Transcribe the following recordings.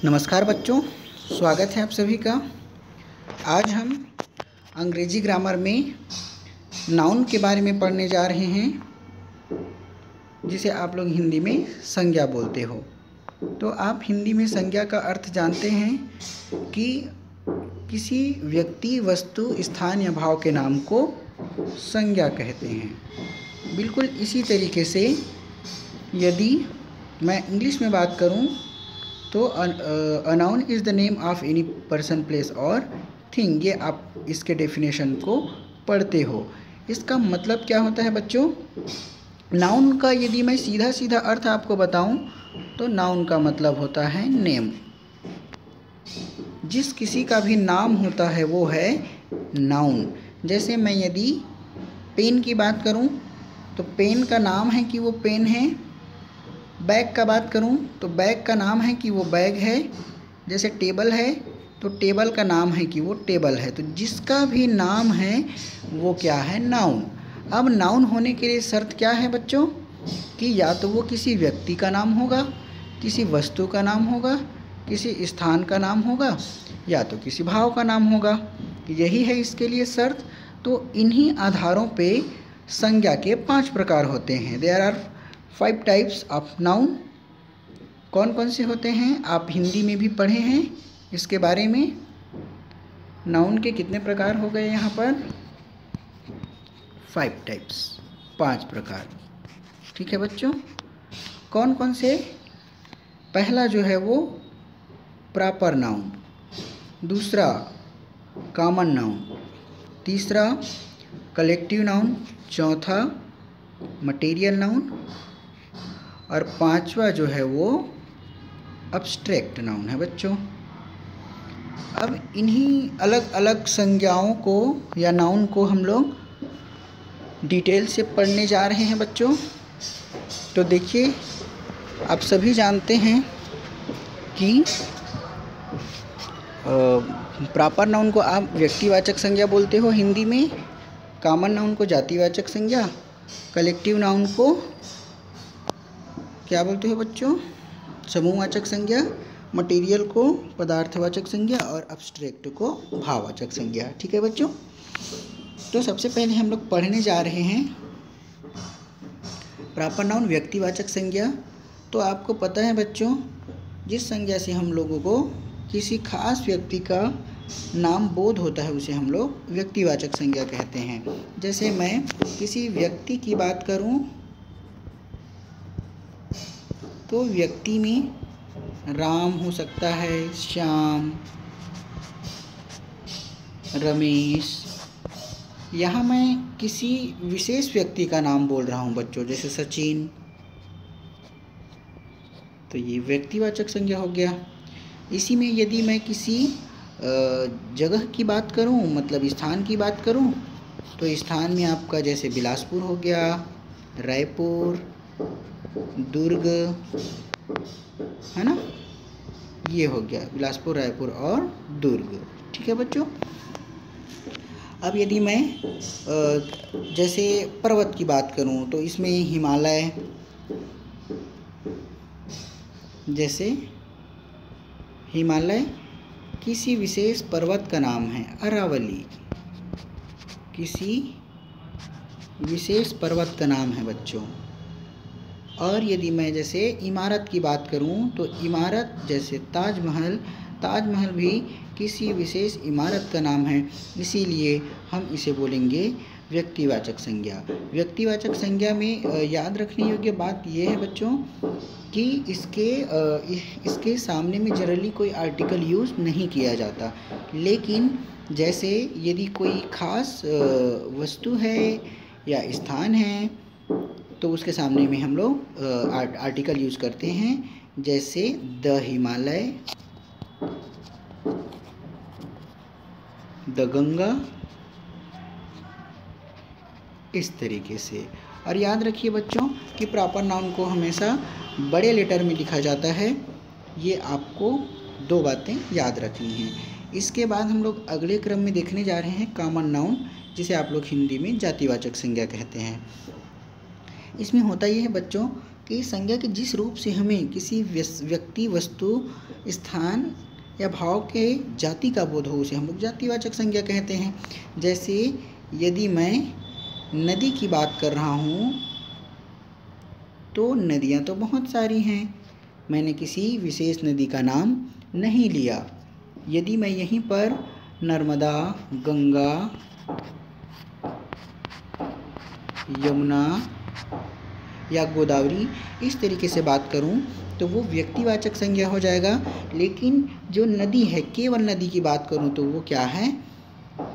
नमस्कार बच्चों, स्वागत है आप सभी का। आज हम अंग्रेजी ग्रामर में नाउन के बारे में पढ़ने जा रहे हैं, जिसे आप लोग हिंदी में संज्ञा बोलते हो। तो आप हिंदी में संज्ञा का अर्थ जानते हैं कि किसी व्यक्ति, वस्तु, स्थान या भाव के नाम को संज्ञा कहते हैं। बिल्कुल इसी तरीके से यदि मैं इंग्लिश में बात करूं तो a noun is the name of any person, place और थिंग। ये आप इसके डेफिनेशन को पढ़ते हो। इसका मतलब क्या होता है बच्चों? नाउन का यदि मैं सीधा सीधा अर्थ आपको बताऊं तो नाउन का मतलब होता है नेम। जिस किसी का भी नाम होता है वो है नाउन। जैसे मैं यदि पेन की बात करूं तो पेन का नाम है कि वो पेन है। बैग का बात करूं तो बैग का नाम है कि वो बैग है। जैसे टेबल है तो टेबल का नाम है कि वो टेबल है। तो जिसका भी नाम है वो क्या है? नाउन। अब नाउन होने के लिए शर्त क्या है बच्चों? कि या तो वो किसी व्यक्ति का नाम होगा, किसी वस्तु का नाम होगा, किसी स्थान का नाम होगा, या तो किसी भाव का नाम होगा। यही है इसके लिए शर्त। तो इन्हीं आधारों पे संज्ञा के 5 प्रकार होते हैं। There are 5 types of noun. कौन कौन से होते हैं आप हिंदी में भी पढ़े हैं इसके बारे में। नाउन के कितने प्रकार हो गए यहाँ पर? 5 टाइप्स, 5 प्रकार। ठीक है बच्चों, कौन कौन से? पहला जो है वो प्रॉपर नाउन, दूसरा कॉमन नाउन, तीसरा कलेक्टिव नाउन, चौथा मटेरियल नाउन और 5वां जो है वो अब्स्ट्रैक्ट नाउन है बच्चों। अब इन्हीं अलग अलग संज्ञाओं को या नाउन को हम लोग डिटेल से पढ़ने जा रहे हैं बच्चों। तो देखिए, आप सभी जानते हैं कि प्रॉपर नाउन को आप व्यक्तिवाचक संज्ञा बोलते हो हिंदी में, कॉमन नाउन को जातिवाचक संज्ञा, कलेक्टिव नाउन को क्या बोलते हो बच्चों? समूहवाचक संज्ञा, मटेरियल को पदार्थवाचक संज्ञा और अब्स्ट्रैक्ट को भाववाचक संज्ञा। ठीक है बच्चों, तो सबसे पहले हम लोग पढ़ने जा रहे हैं प्रॉपर नाउन, व्यक्तिवाचक संज्ञा। तो आपको पता है बच्चों, जिस संज्ञा से हम लोगों को किसी खास व्यक्ति का नाम बोध होता है उसे हम लोग व्यक्तिवाचक संज्ञा कहते हैं। जैसे मैं किसी व्यक्ति की बात करूं तो व्यक्ति में राम हो सकता है, श्याम, रमेश। यहाँ मैं किसी विशेष व्यक्ति का नाम बोल रहा हूँ बच्चों, जैसे सचिन। तो ये व्यक्तिवाचक संज्ञा हो गया। इसी में यदि मैं किसी जगह की बात करूं, मतलब स्थान की बात करूं, तो स्थान में आपका जैसे बिलासपुर हो गया, रायपुर, दुर्ग, है ना, ये हो गया बिलासपुर, रायपुर और दुर्ग। ठीक है बच्चों। अब यदि मैं जैसे पर्वत की बात करूं तो इसमें हिमालय, जैसे हिमालय किसी विशेष पर्वत का नाम है। अरावली किसी विशेष पर्वत का नाम है बच्चों। और यदि मैं जैसे इमारत की बात करूं तो इमारत जैसे ताजमहल, ताजमहल भी किसी विशेष इमारत का नाम है, इसीलिए हम इसे बोलेंगे व्यक्तिवाचक संज्ञा। व्यक्तिवाचक संज्ञा में याद रखने योग्य बात यह है बच्चों कि इसके सामने में जनरली कोई आर्टिकल यूज़ नहीं किया जाता। लेकिन जैसे यदि कोई खास वस्तु है या स्थान है तो उसके सामने में हम लोग आर्टिकल यूज़ करते हैं, जैसे द हिमालय, द गंगा, इस तरीके से। और याद रखिए बच्चों कि प्रॉपर नाउन को हमेशा बड़े लेटर में लिखा जाता है। ये आपको 2 बातें याद रखनी हैं। इसके बाद हम लोग अगले क्रम में देखने जा रहे हैं कॉमन नाउन, जिसे आप लोग हिंदी में जातिवाचक संज्ञा कहते हैं। इसमें होता ये है बच्चों कि संज्ञा के जिस रूप से हमें किसी व्यक्ति, वस्तु, स्थान या भाव के जाति का बोध हो उसे हम लोग जातिवाचक संज्ञा कहते हैं। जैसे यदि मैं नदी की बात कर रहा हूँ तो नदियाँ तो बहुत सारी हैं, मैंने किसी विशेष नदी का नाम नहीं लिया। यदि मैं यहीं पर नर्मदा, गंगा, यमुना या गोदावरी इस तरीके से बात करूं तो वो व्यक्तिवाचक संज्ञा हो जाएगा। लेकिन जो नदी है, केवल नदी की बात करूं तो वो क्या है?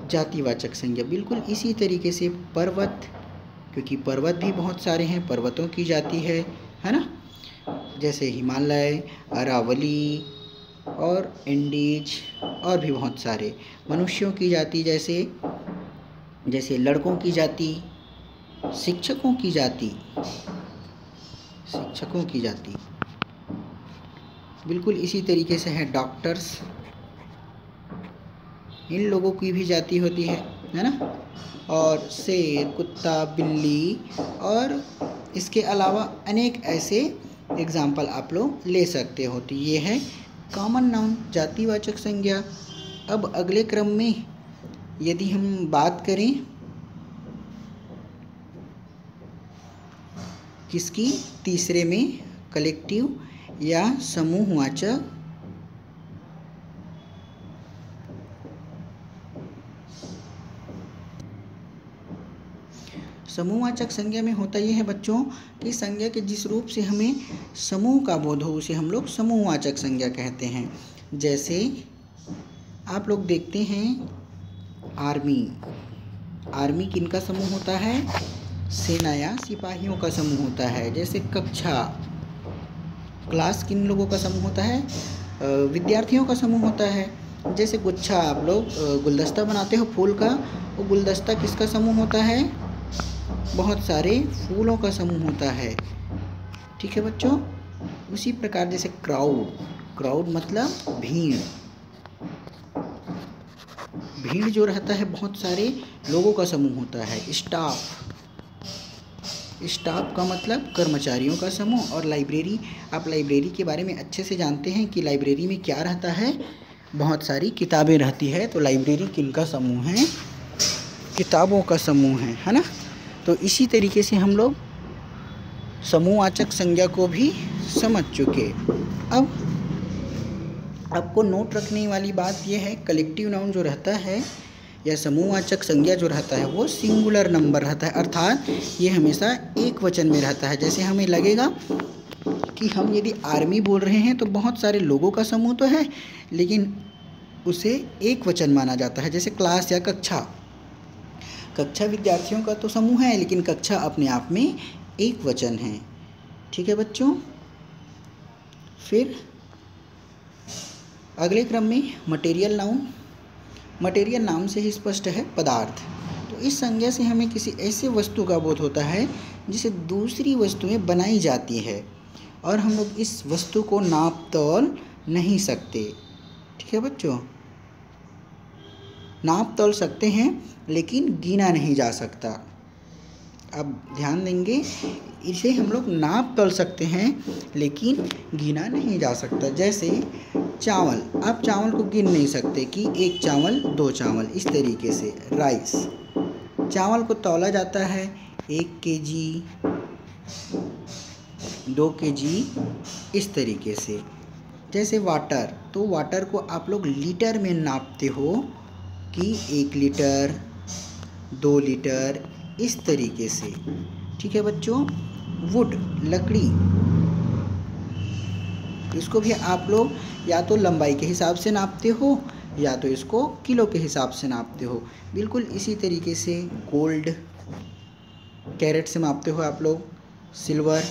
जातिवाचक संज्ञा। बिल्कुल इसी तरीके से पर्वत, क्योंकि पर्वत भी बहुत सारे हैं, पर्वतों की जाति है ना। जैसे हिमालय, अरावली और एंडीज और भी बहुत सारे। मनुष्यों की जाति जैसे लड़कों की जाति, शिक्षकों की जाति बिल्कुल इसी तरीके से है। डॉक्टर्स, इन लोगों की भी जाति होती है ना। और शेर, कुत्ता, बिल्ली और इसके अलावा अनेक ऐसे एग्जाम्पल आप लोग ले सकते हो। तो ये है कॉमन नाउन, जातिवाचक संज्ञा। अब अगले क्रम में यदि हम बात करें किसकी, तीसरे में कलेक्टिव या समूहवाचक संज्ञा में होता यह है बच्चों कि संज्ञा के जिस रूप से हमें समूह का बोध हो उसे हम लोग समूहवाचक संज्ञा कहते हैं। जैसे आप लोग देखते हैं आर्मी किनका समूह होता है? सेना या सिपाहियों का समूह होता है। जैसे कक्षा, क्लास किन लोगों का समूह होता है? विद्यार्थियों का समूह होता है। जैसे गुच्छा, आप लोग गुलदस्ता बनाते हो फूल का, वो गुलदस्ता किसका समूह होता है? बहुत सारे फूलों का समूह होता है। ठीक है बच्चों। उसी प्रकार जैसे क्राउड मतलब भीड़ जो रहता है, बहुत सारे लोगों का समूह होता है। स्टाफ का मतलब कर्मचारियों का समूह। और लाइब्रेरी, आप लाइब्रेरी के बारे में अच्छे से जानते हैं कि लाइब्रेरी में क्या रहता है? बहुत सारी किताबें रहती है। तो लाइब्रेरी किनका समूह है? किताबों का समूह है ना। तो इसी तरीके से हम लोग समूहवाचक संज्ञा को भी समझ चुके। अब आपको नोट रखने वाली बात यह है, कलेक्टिव नाउन जो रहता है या समूहवाचक संज्ञा जो रहता है वो सिंगुलर नंबर रहता है, अर्थात ये हमेशा एक वचन में रहता है। जैसे हमें लगेगा कि हम यदि आर्मी बोल रहे हैं तो बहुत सारे लोगों का समूह तो है, लेकिन उसे एक वचन माना जाता है। जैसे क्लास या कक्षा विद्यार्थियों का तो समूह है, लेकिन कक्षा अपने आप में एक वचन है। ठीक है बच्चों। फिर अगले क्रम में मटेरियल नाम से ही स्पष्ट है पदार्थ। तो इस संज्ञा से हमें किसी ऐसे वस्तु का बोध होता है जिसे दूसरी वस्तुएं बनाई जाती है और हम लोग इस वस्तु को नाप तौल नहीं सकते। ठीक है बच्चों। नाप तौल सकते हैं लेकिन गिना नहीं जा सकता। अब ध्यान देंगे, इसे हम लोग नाप तौल सकते हैं लेकिन गिना नहीं जा सकता। जैसे चावल, आप चावल को गिन नहीं सकते कि 1 चावल 2 चावल, इस तरीके से। राइस, चावल को तौला जाता है 1 केजी 2 केजी, इस तरीके से। जैसे वाटर, तो वाटर को आप लोग लीटर में नापते हो कि 1 लीटर 2 लीटर, इस तरीके से। ठीक है बच्चों। वुड, लकड़ी, इसको भी आप लोग या तो लंबाई के हिसाब से नापते हो या तो इसको किलो के हिसाब से नापते हो। बिल्कुल इसी तरीके से गोल्ड कैरेट से मापते हो आप लोग, सिल्वर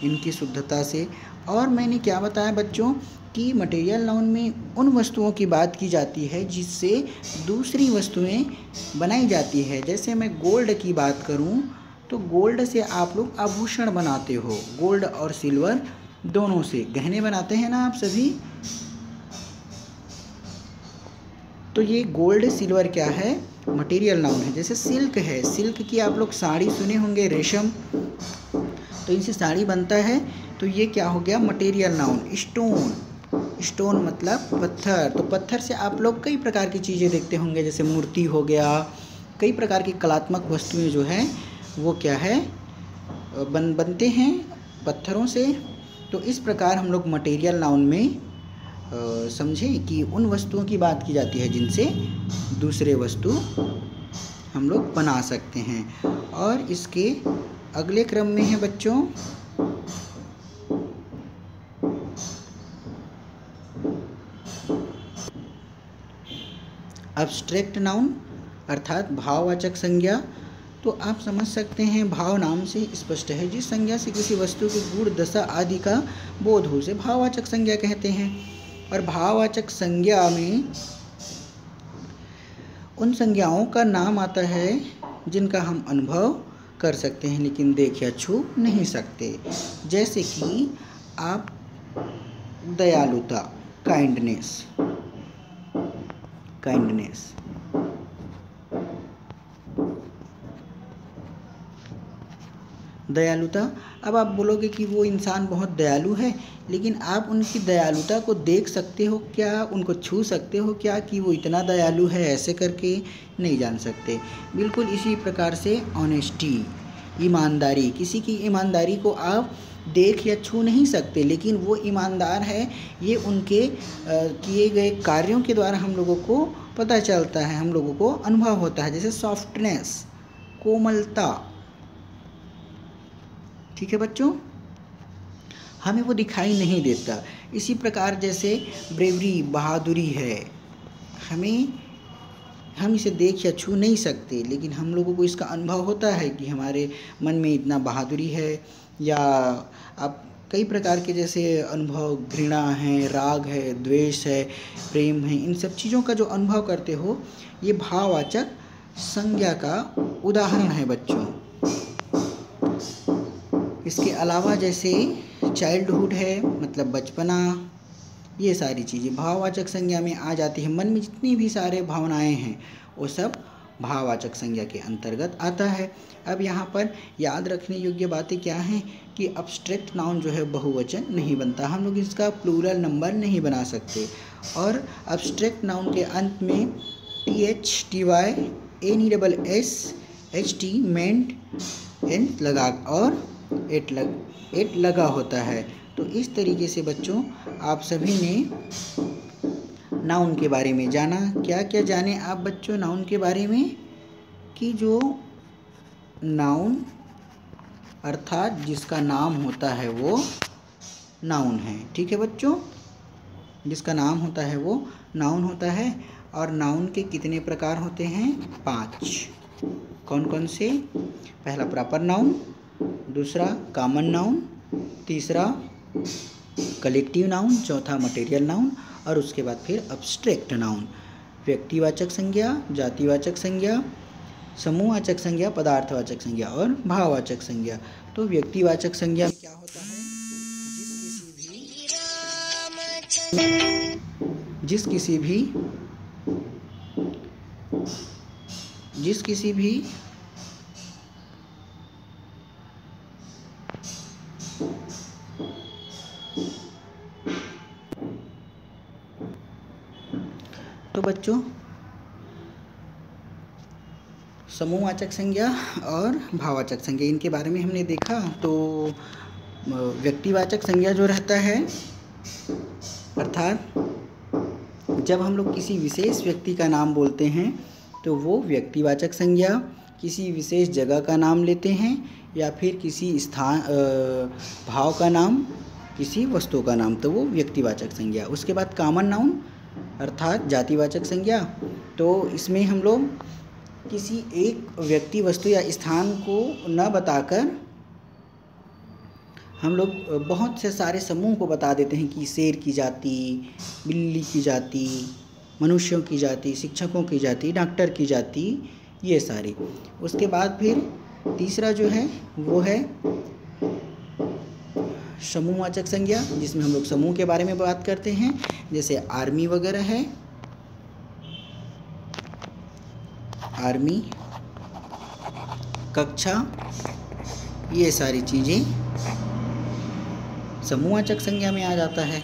इनकी शुद्धता से। और मैंने क्या बताया बच्चों कि मटेरियल नाउन में उन वस्तुओं की बात की जाती है जिससे दूसरी वस्तुएं बनाई जाती है। जैसे मैं गोल्ड की बात करूं तो गोल्ड से आप लोग आभूषण बनाते हो, गोल्ड और सिल्वर दोनों से गहने बनाते हैं ना आप सभी। तो ये गोल्ड सिल्वर क्या है? मटेरियल नाउन है। जैसे सिल्क है, सिल्क की आप लोग साड़ी सुने होंगे, रेशम, तो इनसे साड़ी बनता है। तो ये क्या हो गया, मटेरियल नाउन। स्टोन, स्टोन मतलब पत्थर। तो पत्थर से आप लोग कई प्रकार की चीज़ें देखते होंगे, जैसे मूर्ति हो गया, कई प्रकार की कलात्मक वस्तुएं जो है वो क्या है, बनते हैं पत्थरों से। तो इस प्रकार हम लोग मटेरियल नाउन में समझे कि उन वस्तुओं की बात की जाती है जिनसे दूसरे वस्तु हम लोग बना सकते हैं। और इसके अगले क्रम में है बच्चों एब्स्ट्रैक्ट नाउन अर्थात भाववाचक संज्ञा। तो आप समझ सकते हैं, भाव नाम से स्पष्ट है, जिस संज्ञा से किसी वस्तु के गुण, दशा आदि का बोध हो, उसे भाववाचक संज्ञा कहते हैं। और भाववाचक संज्ञा में उन संज्ञाओं का नाम आता है जिनका हम अनुभव कर सकते हैं लेकिन देख या छू नहीं सकते। जैसे कि आप दयालुता, काइंडनेस, दयालुता। अब आप बोलोगे कि वो इंसान बहुत दयालु है, लेकिन आप उनकी दयालुता को देख सकते हो क्या, उनको छू सकते हो क्या कि वो इतना दयालु है, ऐसे करके नहीं जान सकते। बिल्कुल इसी प्रकार से ऑनेस्टी, ईमानदारी, किसी की ईमानदारी को आप देख या छू नहीं सकते, लेकिन वो ईमानदार है ये उनके किए गए कार्यों के द्वारा हम लोगों को पता चलता है, हम लोगों को अनुभव होता है। जैसे सॉफ्टनेस, कोमलता, ठीक है बच्चों, हमें वो दिखाई नहीं देता। इसी प्रकार जैसे ब्रेवरी, बहादुरी है, हम इसे देख या छू नहीं सकते, लेकिन हम लोगों को इसका अनुभव होता है कि हमारे मन में इतना बहादुरी है। या आप कई प्रकार के जैसे अनुभव, घृणा है, राग है, द्वेष है, प्रेम है, इन सब चीज़ों का जो अनुभव करते हो, ये भाववाचक संज्ञा का उदाहरण है बच्चों। इसके अलावा जैसे चाइल्डहुड है, मतलब बचपना, ये सारी चीज़ें भाववाचक संज्ञा में आ जाती है। मन में जितनी भी सारे भावनाएं हैं वो सब भाववाचक संज्ञा के अंतर्गत आता है। अब यहाँ पर याद रखने योग्य बातें क्या हैं कि एब्स्ट्रैक्ट नाउन जो है बहुवचन नहीं बनता, हम लोग इसका प्लूरल नंबर नहीं बना सकते। और एब्स्ट्रैक्ट नाउन के अंत में THTY मेंट एन लगा और एट लगा होता है। तो इस तरीके से बच्चों आप सभी ने नाउन के बारे में जाना। क्या क्या जाने आप बच्चों नाउन के बारे में, कि जो नाउन अर्थात जिसका नाम होता है वो नाउन है। ठीक है बच्चों, जिसका नाम होता है वो नाउन होता है। और नाउन के कितने प्रकार होते हैं? 5। कौन कौन से? पहला प्रॉपर नाउन, दूसरा कॉमन नाउन, तीसरा कलेक्टिव नाउन, चौथा मटेरियल नाउन, और उसके बाद फिर एब्स्ट्रैक्ट नाउन। व्यक्तिवाचक संज्ञा, जातिवाचक संज्ञा, समूहवाचक संज्ञा, पदार्थवाचक संज्ञा और भाववाचक संज्ञा। तो व्यक्तिवाचक संज्ञा में क्या होता है? जिस किसी भी तो बच्चों समूहवाचक संज्ञा और भाववाचक संज्ञा, इनके बारे में हमने देखा। तो व्यक्तिवाचक संज्ञा जो रहता है, अर्थात जब हम लोग किसी विशेष व्यक्ति का नाम बोलते हैं तो वो व्यक्तिवाचक संज्ञा, किसी विशेष जगह का नाम लेते हैं या फिर किसी स्थान भाव का नाम, किसी वस्तु का नाम, तो वो व्यक्तिवाचक संज्ञा। उसके बाद कॉमन नाउन अर्थात जातिवाचक संज्ञा। तो इसमें हम लोग किसी एक व्यक्ति, वस्तु या स्थान को न बताकर हम लोग बहुत से सारे समूह को बता देते हैं कि शेर की जाति, बिल्ली की जाति, मनुष्यों की जाति, शिक्षकों की जाति, डॉक्टर की जाति, ये सारी। उसके बाद फिर तीसरा जो है वो है समूहवाचक संज्ञा, जिसमें हम लोग समूह के बारे में बात करते हैं, जैसे आर्मी वगैरह है, आर्मी, कक्षा, ये सारी चीज़ें समूहवाचक संज्ञा में आ जाता है।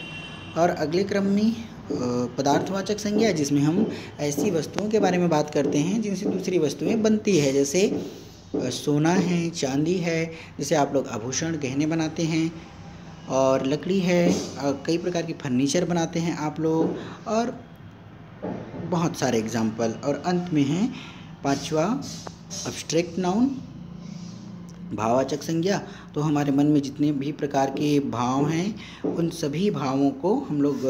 और अगले क्रम में पदार्थवाचक संज्ञा, जिसमें हम ऐसी वस्तुओं के बारे में बात करते हैं जिनसे दूसरी वस्तुएं बनती है, जैसे सोना है, चांदी है, जैसे आप लोग आभूषण गहने बनाते हैं, और लकड़ी है, कई प्रकार की फर्नीचर बनाते हैं आप लोग, और बहुत सारे एग्जाम्पल। और अंत में है 5वां अब्स्ट्रैक्ट नाउन, भाववाचक संज्ञा। तो हमारे मन में जितने भी प्रकार के भाव हैं उन सभी भावों को हम लोग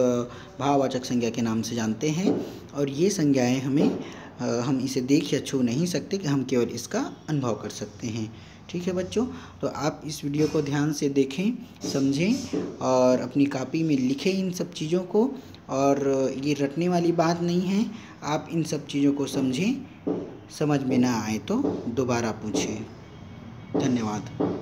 भाववाचक संज्ञा के नाम से जानते हैं। और ये संज्ञाएं हम इसे देख या छू नहीं सकते, कि हम केवल इसका अनुभव कर सकते हैं। ठीक है बच्चों, तो आप इस वीडियो को ध्यान से देखें, समझें और अपनी कॉपी में लिखें इन सब चीज़ों को। और ये रटने वाली बात नहीं है, आप इन सब चीज़ों को समझें, समझ में ना आए तो दोबारा पूछें। धन्यवाद।